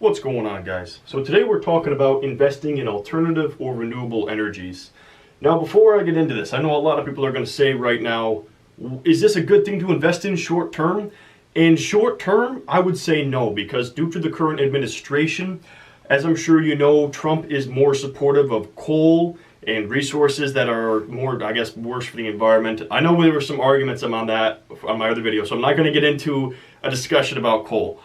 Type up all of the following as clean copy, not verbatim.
What's going on, guys? So today we're talking about investing in alternative or renewable energies. Now, before I get into this, I know a lot of people are going to say right now, is this a good thing to invest in short term? In short term, I would say no, because due to the current administration, as I'm sure you know, Trump is more supportive of coal and resources that are more, I guess, worse for the environment. I know there were some arguments on that on my other video, so I'm not going to get into a discussion about coal.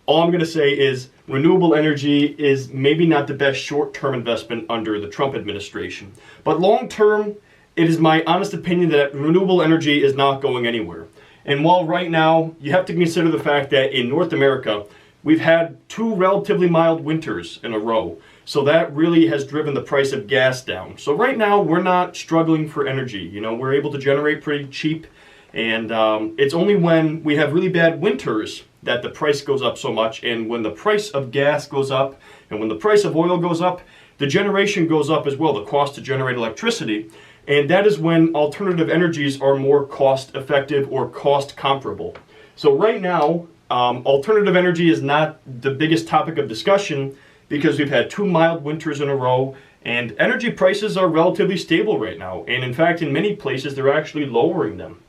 All I'm going to say is renewable energy is maybe not the best short-term investment under the Trump administration. But long-term, it is my honest opinion that renewable energy is not going anywhere. And while right now, you have to consider the fact that in North America, we've had 2 relatively mild winters in a row. So that really has driven the price of gas down. So right now, we're not struggling for energy. You know, we're able to generate pretty cheap. And it's only when we have really bad winters that the price goes up so much. And when the price of gas goes up and when the price of oil goes up, the generation goes up as well, the cost to generate electricity. And that is when alternative energies are more cost effective or cost comparable. So right now, alternative energy is not the biggest topic of discussion because we've had 2 mild winters in a row and energy prices are relatively stable right now. And in fact, in many places, they're actually lowering them.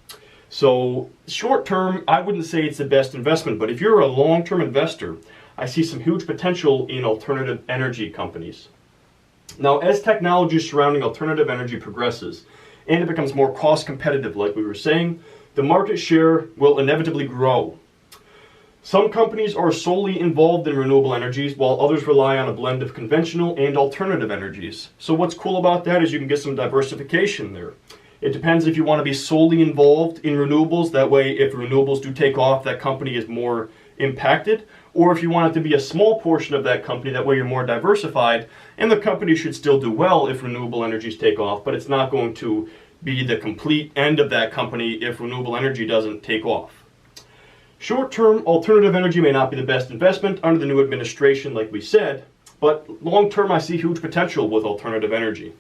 So short term, I wouldn't say it's the best investment, but if you're a long-term investor, I see some huge potential in alternative energy companies. Now, as technology surrounding alternative energy progresses and it becomes more cost competitive, like we were saying, the market share will inevitably grow. Some companies are solely involved in renewable energies, while others rely on a blend of conventional and alternative energies. So what's cool about that is you can get some diversification there. It depends if you want to be solely involved in renewables. That way, if renewables do take off, that company is more impacted. Or if you want it to be a small portion of that company, that way you're more diversified. And the company should still do well if renewable energies take off, but it's not going to be the complete end of that company if renewable energy doesn't take off. Short-term, alternative energy may not be the best investment under the new administration, like we said, but long-term, I see huge potential with alternative energy.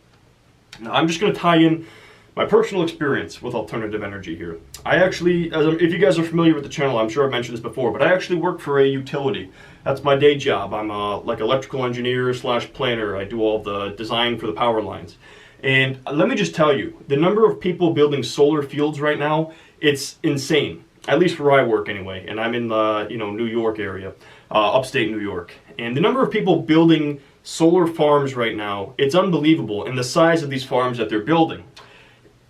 Now, I'm just going to tie in my personal experience with alternative energy here. I actually, if you guys are familiar with the channel, I'm sure I've mentioned this before, but I actually work for a utility. That's my day job. I'm like electrical engineer / planner. I do all the design for the power lines. And let me just tell you, the number of people building solar fields right now, it's insane. At least where I work anyway. And I'm in the New York area, upstate New York. And the number of people building solar farms right now, it's unbelievable. And the size of these farms that they're building.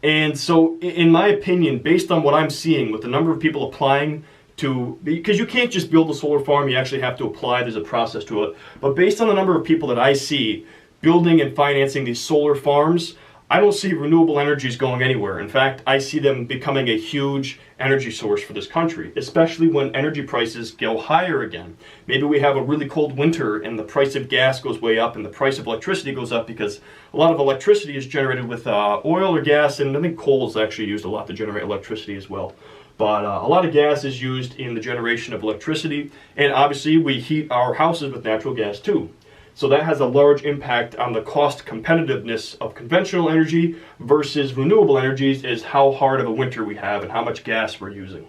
And so, in my opinion, based on what I'm seeing with the number of people applying to, because you can't just build a solar farm, you actually have to apply, there's a process to it. But based on the number of people that I see building and financing these solar farms, I don't see renewable energies going anywhere. In fact, I see them becoming a huge energy source for this country, especially when energy prices go higher again. Maybe we have a really cold winter and the price of gas goes way up and the price of electricity goes up because a lot of electricity is generated with oil or gas, and I think coal is actually used a lot to generate electricity as well. But a lot of gas is used in the generation of electricity, and obviously we heat our houses with natural gas too. So that has a large impact on the cost competitiveness of conventional energy versus renewable energies, is how hard of a winter we have and how much gas we're using.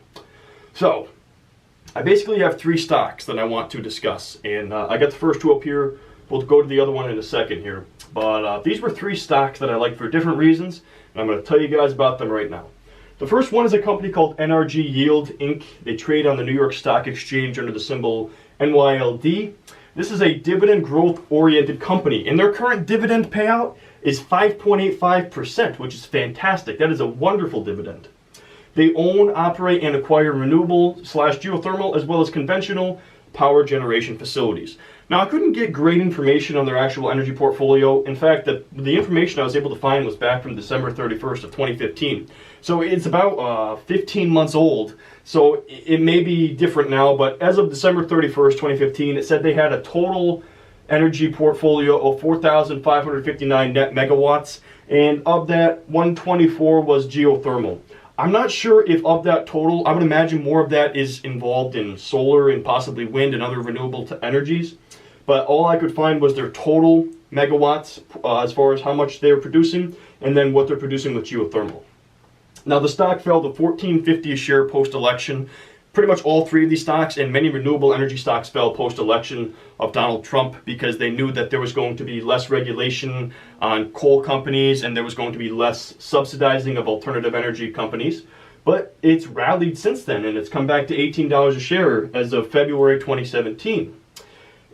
So I basically have 3 stocks that I want to discuss, and I got the first 2 up here. We'll go to the other one in a second here. But these were 3 stocks that I like for different reasons, and I'm going to tell you guys about them right now. The first one is a company called NRG Yield Inc. They trade on the New York Stock Exchange under the symbol NYLD. This is a dividend growth-oriented company, and their current dividend payout is 5.85%, which is fantastic. That is a wonderful dividend. They own, operate, and acquire renewable / geothermal as well as conventional power generation facilities. Now, I couldn't get great information on their actual energy portfolio. In fact, the information I was able to find was back from December 31st of 2015. So it's about 15 months old. So it may be different now, but as of December 31st, 2015, it said they had a total energy portfolio of 4,559 net megawatts, and of that, 124 was geothermal. I'm not sure if of that total, I would imagine more of that is involved in solar and possibly wind and other renewable energies. But all I could find was their total megawatts as far as how much they're producing and then what they're producing with geothermal. Now the stock fell to $14.50 a share post-election. pretty much all three of these stocks and many renewable energy stocks fell post-election of Donald Trump because they knew that there was going to be less regulation on coal companies and there was going to be less subsidizing of alternative energy companies. But it's rallied since then, and it's come back to $18 a share as of February 2017.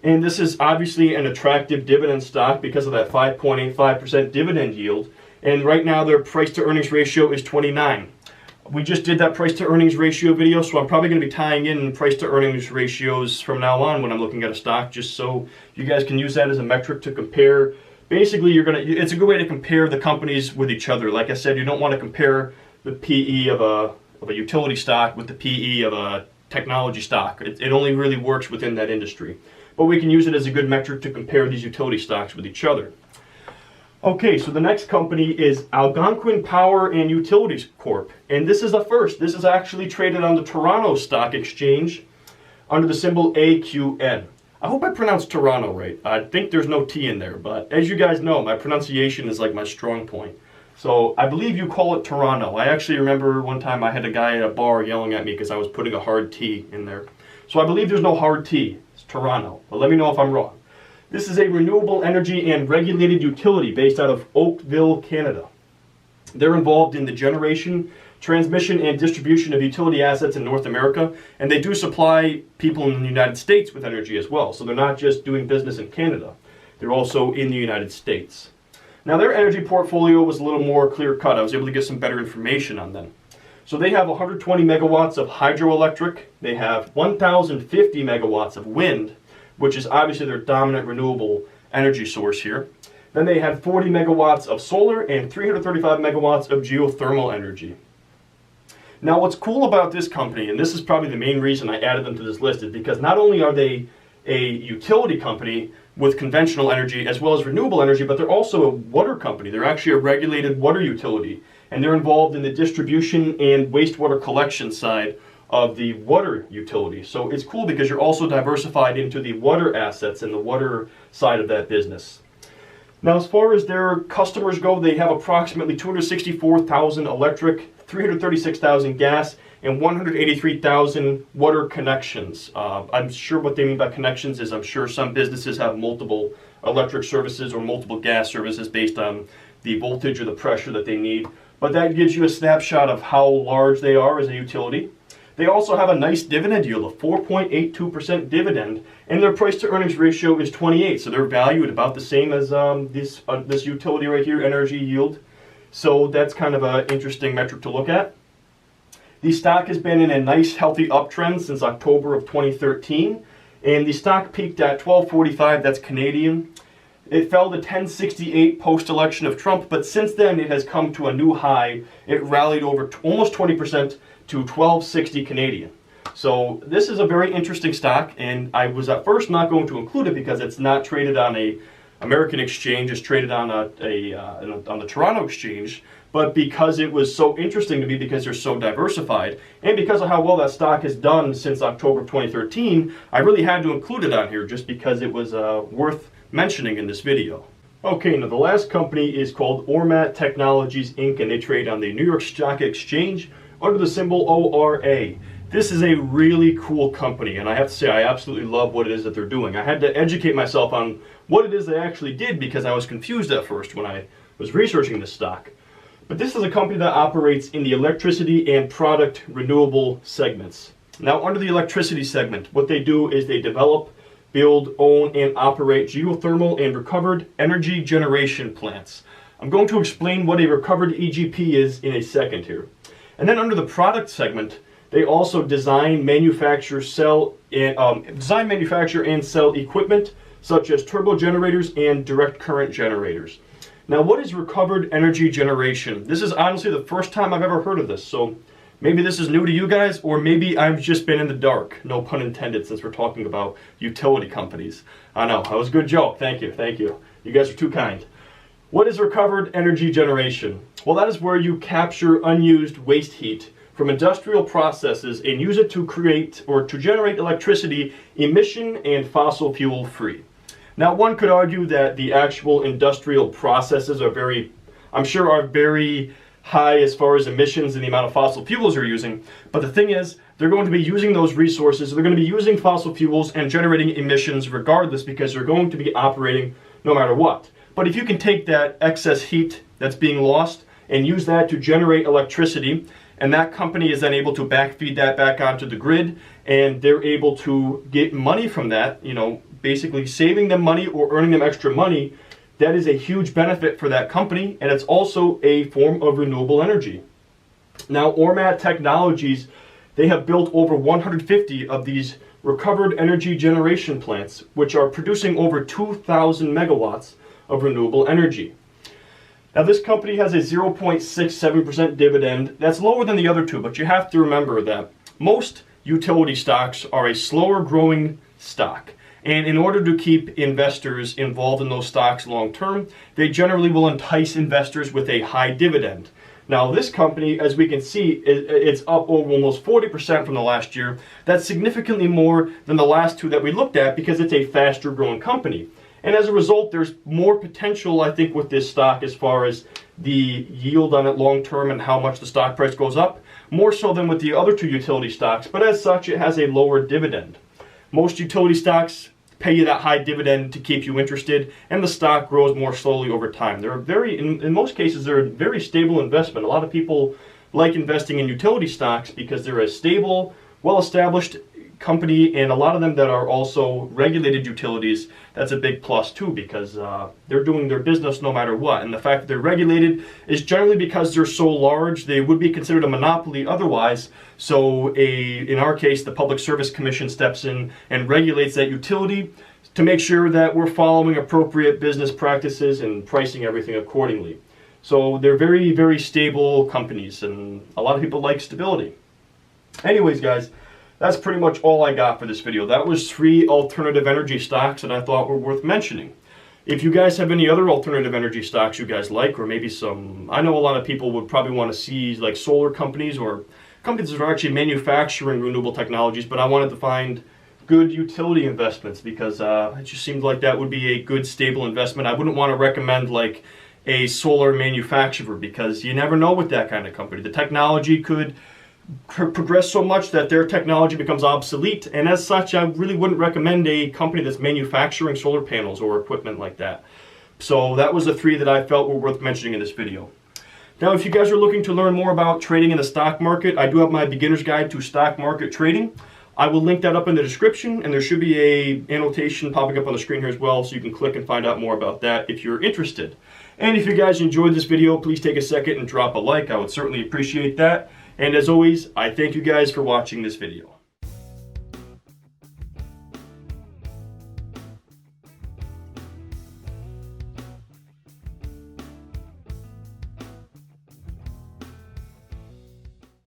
And this is obviously an attractive dividend stock because of that 5.85% dividend yield. And right now their price to earnings ratio is 29. We just did that price to earnings ratio video, so I'm probably going to be tying in price to earnings ratios from now on when I'm looking at a stock, just so you guys can use that as a metric to compare. Basically, it's a good way to compare the companies with each other. Like I said, you don't want to compare the PE of a utility stock with the PE of a technology stock. It only really works within that industry. But we can use it as a good metric to compare these utility stocks with each other. Okay, so the next company is Algonquin Power and Utilities Corp. And this is a first. This is actually traded on the Toronto Stock Exchange under the symbol AQN. I hope I pronounced Toronto right. I think there's no T in there, but as you guys know, my pronunciation is like my strong point. So I believe you call it Toronto. I actually remember one time I had a guy at a bar yelling at me because I was putting a hard T in there. So I believe there's no hard T. It's Toronto. But let me know if I'm wrong. This is a renewable energy and regulated utility based out of Oakville, Canada. They're involved in the generation, transmission, and distribution of utility assets in North America, and they do supply people in the United States with energy as well. So they're not just doing business in Canada. They're also in the United States. Now their energy portfolio was a little more clear-cut. I was able to get some better information on them. So they have 120 megawatts of hydroelectric. They have 1,050 megawatts of wind, which is obviously their dominant renewable energy source here. Then they had 40 megawatts of solar and 335 megawatts of geothermal energy. Now what's cool about this company, and this is probably the main reason I added them to this list, is because not only are they a utility company with conventional energy as well as renewable energy, but they're also a water company. They're actually a regulated water utility, and they're involved in the distribution and wastewater collection side of the water utility. So it's cool because you're also diversified into the water assets and the water side of that business. Now, as far as their customers go, they have approximately 264,000 electric, 336,000 gas, and 183,000 water connections. I'm sure what they mean by connections is I'm sure some businesses have multiple electric services or multiple gas services based on the voltage or the pressure that they need. But that gives you a snapshot of how large they are as a utility. They also have a nice dividend yield of 4.82% dividend, and their price to earnings ratio is 28. So they're valued about the same as this utility right here, energy yield. So that's kind of an interesting metric to look at. The stock has been in a nice healthy uptrend since October of 2013, and the stock peaked at $12.45, that's Canadian. It fell to $10.68 post-election of Trump, but since then it has come to a new high. It rallied over almost 20% to $12.60 Canadian. So this is a very interesting stock, and I was at first not going to include it because it's not traded on a American exchange. It's traded on on the Toronto exchange. But because it was so interesting to me, because they're so diversified, and because of how well that stock has done since October of 2013, I really had to include it on here just because it was worth mentioning in this video. Okay, now the last company is called Ormat Technologies Inc., and they trade on the New York Stock Exchange under the symbol ORA. This is a really cool company, and I have to say I absolutely love what it is that they're doing. I had to educate myself on what it is they actually did because I was confused at first when I was researching this stock. But this is a company that operates in the electricity and product renewable segments. Now, under the electricity segment, what they do is they develop, build, own, and operate geothermal and recovered energy generation plants. I'm going to explain what a recovered EGP is in a second here. And then under the product segment, they also design, manufacture, and sell equipment such as turbo generators and direct current generators. Now, what is recovered energy generation? This is honestly the first time I've ever heard of this, so maybe this is new to you guys, or maybe I've just been in the dark, no pun intended, since we're talking about utility companies. I know, that was a good joke. Thank you, thank you. You guys are too kind. What is recovered energy generation? Well, that is where you capture unused waste heat from industrial processes and use it to create or to generate electricity emission and fossil fuel free. Now, one could argue that the actual industrial processes are very high as far as emissions and the amount of fossil fuels they're using. But the thing is, they're going to be using those resources, they're going to be using fossil fuels and generating emissions regardless, because they're going to be operating no matter what. But if you can take that excess heat that's being lost and use that to generate electricity, and that company is then able to backfeed that back onto the grid, and they're able to get money from that, basically saving them money or earning them extra money, that is a huge benefit for that company, and it's also a form of renewable energy. Now, Ormat Technologies, they have built over 150 of these recovered energy generation plants, which are producing over 2,000 megawatts of renewable energy. Now, this company has a 0.67% dividend. That's lower than the other two, but you have to remember that most utility stocks are a slower growing stock. And in order to keep investors involved in those stocks long term, they generally will entice investors with a high dividend. Now, this company, as we can see, it's up over almost 40% from the last year. That's significantly more than the last two that we looked at because it's a faster growing company. And as a result, there's more potential, I think, with this stock as far as the yield on it long term and how much the stock price goes up, more so than with the other two utility stocks. But as such, it has a lower dividend. Most utility stocks pay you that high dividend to keep you interested, and the stock grows more slowly over time. They're in most cases, they're a very stable investment. A lot of people like investing in utility stocks because they're a stable, well-established company, and a lot of them that are also regulated utilities, that's a big plus too, because they're doing their business no matter what. And the fact that they're regulated is generally because they're so large, they would be considered a monopoly otherwise. So in our case, the Public Service Commission steps in and regulates that utility to make sure that we're following appropriate business practices and pricing everything accordingly. So they're very, very stable companies, and a lot of people like stability. Anyways, guys, that's pretty much all I got for this video. That was 3 alternative energy stocks that I thought were worth mentioning. If you guys have any other alternative energy stocks you guys like, or maybe some, I know a lot of people would probably want to see like solar companies or companies that are actually manufacturing renewable technologies, but I wanted to find good utility investments because it just seemed like that would be a good stable investment. I wouldn't want to recommend like a solar manufacturer because you never know with that kind of company. The technology could progress so much that their technology becomes obsolete, and as such I really wouldn't recommend a company that's manufacturing solar panels or equipment like that. So that was the 3 that I felt were worth mentioning in this video. Now, if you guys are looking to learn more about trading in the stock market, I do have my beginner's guide to stock market trading. I will link that up in the description, and there should be a annotation popping up on the screen here as well, so you can click and find out more about that if you're interested. And if you guys enjoyed this video, please take a second and drop a like. I would certainly appreciate that. And as always, I thank you guys for watching this video.